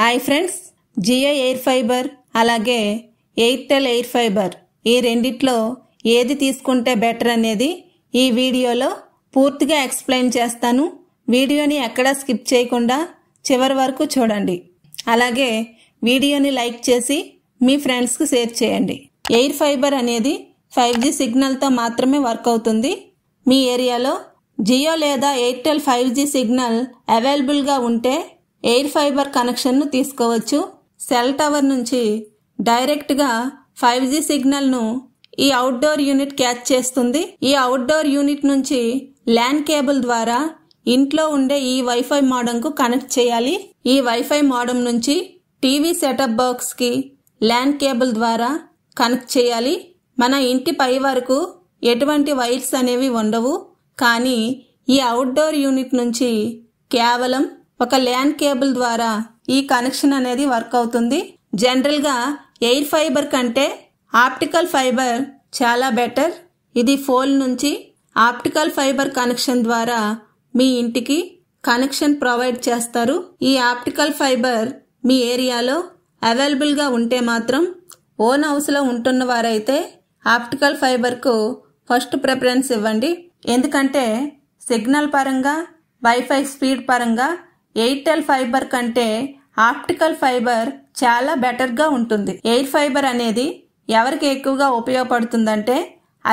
Hi friends, Jio air fiber అలాగే Airtel air fiber ఈ రెండిట్లో ఏది తీసుకుంటే బెటర్ అనేది ఈ వీడియోలో పూర్తిగా ఎక్స్ప్లెయిన్ చేస్తాను. వీడియోని ఎక్కడా స్కిప్ చేయకుండా చివరి వరకు చూడండి. అలాగే వీడియోని లైక్ చేసి మీ ఫ్రెండ్స్కి షేర్ చేయండి. ఎయిర్ ఫైబర్ అనేది 5G సిగ్నల్తో మాత్రమే వర్క్ అవుతుంది. మీ ఏరియాలో జియో లేదా ఎయిర్టెల్ 5G సిగ్నల్ అవైలబుల్గా ఉంటే ఎయిర్ ఫైబర్ కనెక్షన్ను తీసుకోవచ్చు. సెల్ టవర్ నుంచి డైరెక్ట్గా 5G సిగ్నల్ను ఈ అవుట్డోర్ యూనిట్ క్యాచ్ చేస్తుంది. ఈ అవుట్డోర్ యూనిట్ నుంచి ల్యాన్ కేబుల్ ద్వారా ఇంట్లో ఉండే ఈ వైఫై మోడెంకు కనెక్ట్ చేయాలి. ఈ వైఫై మోడెం నుంచి టీవీ సెటప్ బాక్స్కి ల్యాన్ కేబుల్ ద్వారా కనెక్ట్ చేయాలి. మన ఇంటి పై వరకు ఎటువంటి వైర్స్ అనేవి ఉండవు, కానీ ఈ అవుట్డోర్ యూనిట్ నుంచి కేవలం ఒక ల్యాన్ కేబుల్ ద్వారా ఈ కనెక్షన్ అనేది వర్క్ అవుతుంది. జనరల్గా ఎయిర్ ఫైబర్ కంటే ఆప్టికల్ ఫైబర్ చాలా బెటర్. ఇది ఫోన్ నుంచి ఆప్టికల్ ఫైబర్ కనెక్షన్ ద్వారా మీ ఇంటికి కనెక్షన్ ప్రొవైడ్ చేస్తారు. ఈ ఆప్టికల్ ఫైబర్ మీ ఏరియాలో అవైలబుల్గా ఉంటే మాత్రం ఓన్ హౌస్లో ఉంటున్న వారైతే ఆప్టికల్ ఫైబర్కు ఫస్ట్ ప్రిఫరెన్స్ ఇవ్వండి. ఎందుకంటే సిగ్నల్ పరంగా వైఫై స్పీడ్ పరంగా ఎయిర్టెల్ ఫైబర్ కంటే ఆప్టికల్ ఫైబర్ చాలా బెటర్గా ఉంటుంది. ఎయిర్ ఫైబర్ అనేది ఎవరికి ఎక్కువగా ఉపయోగపడుతుందంటే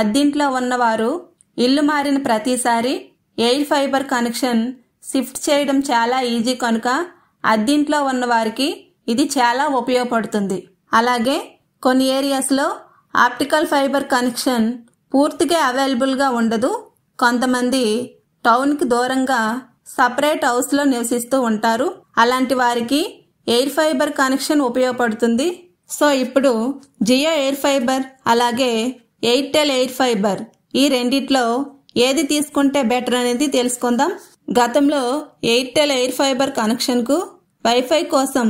అద్దింట్లో ఉన్నవారు ఇల్లు మారిన ప్రతిసారి ఎయిర్ ఫైబర్ కనెక్షన్ షిఫ్ట్ చేయడం చాలా ఈజీ కనుక అద్దింట్లో ఉన్న వారికి ఇది చాలా ఉపయోగపడుతుంది. అలాగే కొన్ని ఏరియాస్లో ఆప్టికల్ ఫైబర్ కనెక్షన్ పూర్తిగా అవైలబుల్గా ఉండదు. కొంతమంది టౌన్కి దూరంగా సపరేట్ హౌస్లో నివసిస్తూ ఉంటారు. అలాంటి వారికి ఎయిర్ ఫైబర్ కనెక్షన్ ఉపయోగపడుతుంది. సో ఇప్పుడు జియో ఎయిర్ ఫైబర్ అలాగే ఎయిర్టెల్ ఎయిర్ ఫైబర్ ఈ రెండిట్లో ఏది తీసుకుంటే బెటర్ అనేది తెలుసుకుందాం. గతంలో ఎయిర్టెల్ ఎయిర్ ఫైబర్ కనెక్షన్కు వైఫై కోసం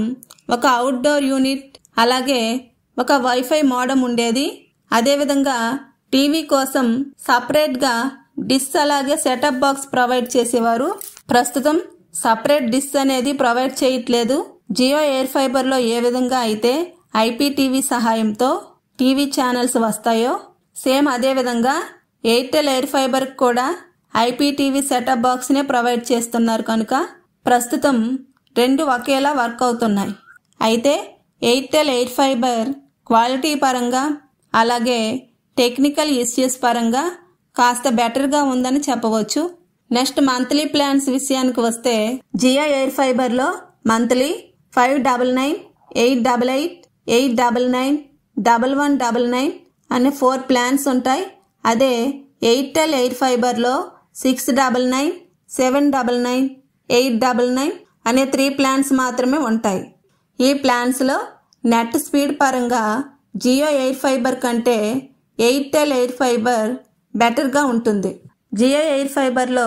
ఒక అవుట్డోర్ యూనిట్ అలాగే ఒక వైఫై మోడెం ఉండేది. అదేవిధంగా టీవీ కోసం సపరేట్గా డిష్ అలాగే సెటప్ బాక్స్ ప్రొవైడ్ చేసేవారు. ప్రస్తుతం సపరేట్ డిష్ అనేది ప్రొవైడ్ చేయట్లేదు. జియో ఎయిర్ ఫైబర్లో ఏ విధంగా అయితే IPTV సహాయంతో టీవీ ఛానల్స్ వస్తాయో సేమ్ అదే విధంగా ఎయిర్టెల్ ఎయిర్ ఫైబర్ కూడా IPTV సెటప్ బాక్స్నే ప్రొవైడ్ చేస్తున్నారు కనుక ప్రస్తుతం రెండు ఒకేలా వర్క్ అవుతున్నాయి. అయితే ఎయిర్టెల్ ఎయిర్ ఫైబర్ క్వాలిటీ పరంగా అలాగే టెక్నికల్ ఇష్యూస్ పరంగా కాస్త బెటర్గా ఉందని చెప్పవచ్చు. నెక్స్ట్ మంత్లీ ప్లాన్స్ విషయానికి వస్తే జియో ఎయిర్ ఫైబర్లో మంత్లీ 599, 888, 899, 1199 అనే 4 ప్లాన్స్ ఉంటాయి. అదే ఎయిర్టెల్ ఎయిర్ ఫైబర్లో 699, 799, 899 అనే 3 ప్లాన్స్ మాత్రమే ఉంటాయి. ఈ ప్లాన్స్లో నెట్ స్పీడ్ పరంగా జియో ఎయిర్ ఫైబర్ కంటే ఎయిర్టెల్ ఎయిర్ ఫైబర్ బెటర్గా ఉంటుంది. జియో ఎయిర్ ఫైబర్లో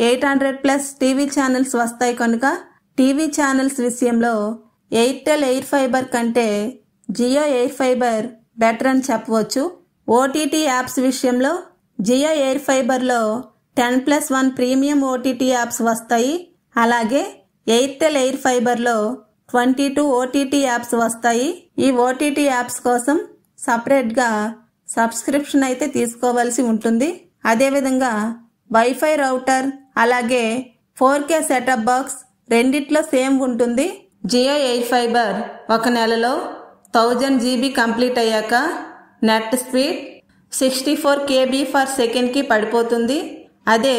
800+ టీవీ ఛానల్స్ వస్తాయి కనుక టీవీ ఛానల్స్ విషయంలో ఎయిర్టెల్ ఎయిర్ ఫైబర్ కంటే జియో ఎయిర్ ఫైబర్ బెటర్ అని చెప్పవచ్చు. OTT యాప్స్ విషయంలో జియో ఎయిర్ ఫైబర్లో 10+1 ప్రీమియం OTT యాప్స్ వస్తాయి. అలాగే ఎయిర్టెల్ ఎయిర్ ఫైబర్లో 22 OTT యాప్స్ వస్తాయి. ఈ OTT యాప్స్ కోసం సపరేట్గా సబ్స్క్రిప్షన్ అయితే తీసుకోవాల్సి ఉంటుంది. అదేవిధంగా వైఫై రౌటర్ అలాగే 4K సెటప్ బాక్స్ రెండిట్లో సేమ్ ఉంటుంది. జియో ఎయిర్ ఫైబర్ ఒక నెలలో 1000 GB కంప్లీట్ అయ్యాక నెట్ స్పీడ్ 64 KB/s పడిపోతుంది. అదే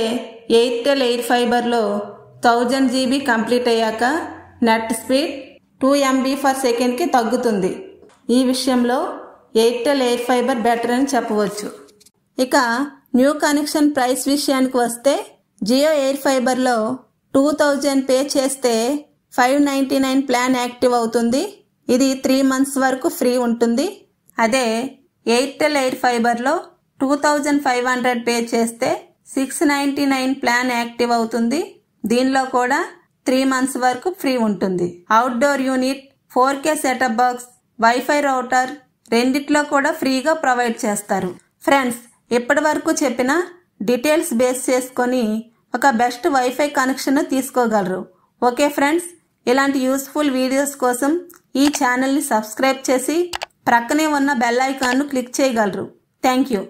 ఎయిర్టెల్ ఎయిర్ ఫైబర్లో 1000 GB కంప్లీట్ అయ్యాక నెట్ స్పీడ్ 2 MB/s తగ్గుతుంది. ఈ విషయంలో ఎయిర్టెల్ ఎయిర్ ఫైబర్ బెటర్ అని చెప్పవచ్చు. ఇక న్యూ కనెక్షన్ ప్రైస్ విషయానికి వస్తే జియో ఎయిర్ ఫైబర్లో 2000 పే చేస్తే 599 ప్లాన్ యాక్టివ్ అవుతుంది. ఇది 3 months వరకు ఫ్రీ ఉంటుంది. అదే ఎయిర్టెల్ ఎయిర్ ఫైబర్లో 2500 పే చేస్తే 699 ప్లాన్ యాక్టివ్ అవుతుంది. దీనిలో కూడా 3 months వరకు ఫ్రీ ఉంటుంది. Outdoor unit, 4K setup box, wifi router రెండిట్లో కూడా ఫ్రీగా ప్రొవైడ్ చేస్తారు. ఫ్రెండ్స్, ఇప్పటి వరకు చెప్పిన డీటెయిల్స్ బేస్ చేసుకొని ఒక బెస్ట్ వైఫై కనెక్షన్ తీసుకోగలరు. ఓకే ఫ్రెండ్స్, ఇలాంటి యూస్ఫుల్ వీడియోస్ కోసం ఈ ఛానల్ని సబ్స్క్రైబ్ చేసి ప్రక్కనే ఉన్న బెల్ ఐకాన్ను క్లిక్ చేయగలరు. Thank you.